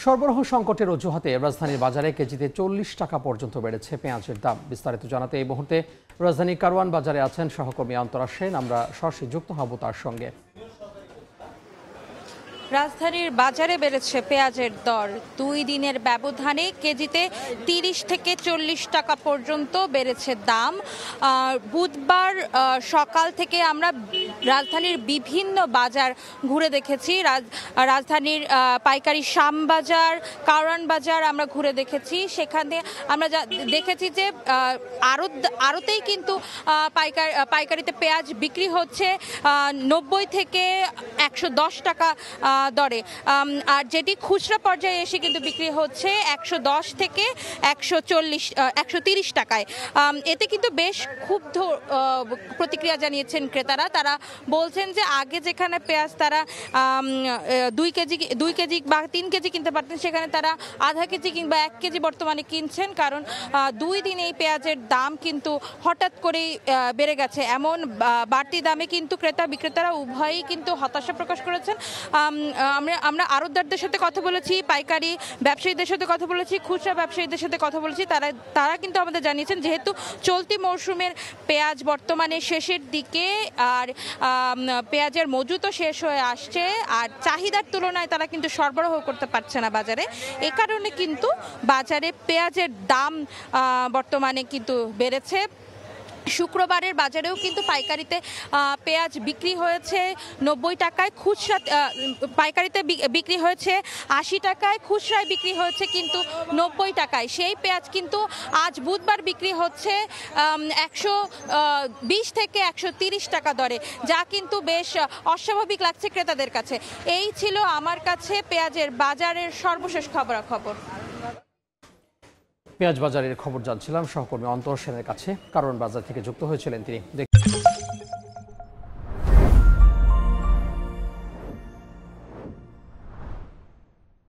সরবরাহ সংকটের অজুহাতে রাজধানীর বাজারে কেজিতে ৪০ টাকা পর্যন্ত বেড়েছে পেঁয়াজের দাম। বিস্তারিত জানাতে এই মুহূর্তে রাজধানীর কারওয়ান বাজারে আছেন সহকর্মী অন্তরা সেন। আমরা সরাসরি যুক্ত হব তার সঙ্গে। রাজধানীর বাজারে বেড়েছে পেঁয়াজের দর। ২ দিনের ব্যবধানে কেজিতে ৩০ থেকে ৪০ টাকা পর্যন্ত বেড়েছে দাম। বুধবার সকাল থেকে আমরা রাজধানীর বিভিন্ন বাজার ঘুরে দেখেছি। রাজধানীর পাইকারি শ্যামবাজার, কারওয়ান বাজার আমরা ঘুরে দেখেছি। সেখানে আমরা দেখেছি যে আড়তেই কিন্তু পাইকারিতে পেঁয়াজ বিক্রি হচ্ছে ৯০ থেকে ১১০ টাকা দরে, আর যেটি খুচরা পর্যায়ে এসে কিন্তু বিক্রি হচ্ছে ১১০ থেকে ১৩০ টাকায়। এতে কিন্তু বেশ ক্ষুব্ধ প্রতিক্রিয়া জানিয়েছেন ক্রেতারা। তারা বলছেন যে আগে যেখানে পেঁয়াজ তারা ২ কেজি বা ৩ কেজি কিনতে পারতেন, সেখানে তারা আধা কেজি কিংবা ১ কেজি বর্তমানে কিনছেন, কারণ ২ দিনে এই পেঁয়াজের দাম কিন্তু হঠাৎ করেই বেড়ে গেছে। এমন বাড়তি দামে কিন্তু ক্রেতা বিক্রেতারা উভয়ই কিন্তু হতাশা প্রকাশ করেছেন। আমরা আড়তদারদের সাথে কথা বলেছি, পাইকারি ব্যবসায়ীদের সাথে কথা বলেছি, খুচরা ব্যবসায়ীদের সাথে কথা বলেছি। তারা কিন্তু আমাদের জানিয়েছেন যেহেতু চলতি মৌসুমের পেঁয়াজ বর্তমানে শেষের দিকে, আর পেঁয়াজের মজুতও শেষ হয়ে আসছে, আর চাহিদার তুলনায় তারা কিন্তু সরবরাহ করতে পারছে না বাজারে। এ কারণে কিন্তু বাজারে পেঁয়াজের দাম বর্তমানে কিন্তু বেড়েছে। শুক্রবারের বাজারেও কিন্তু পাইকারিতে পেঁয়াজ বিক্রি হয়েছে ৯০ টাকায়, খুচরা পাইকারিতে বিক্রি হয়েছে ৮০ টাকায়, খুচরায় বিক্রি হয়েছে কিন্তু ৯০ টাকায়। সেই পেঁয়াজ কিন্তু আজ বুধবার বিক্রি হচ্ছে ১২০ থেকে ১৩০ টাকা দরে, যা কিন্তু বেশ অস্বাভাবিক লাগছে ক্রেতাদের কাছে। এই ছিল আমার কাছে পেঁয়াজের বাজারের সর্বশেষ খবরাখবর। পেঁয়াজ বাজারের খবর জানছিলাম সহকর্মী অন্তর সেনের কাছে। কারওয়ান বাজার থেকে যুক্ত হয়েছিলেন তিনি।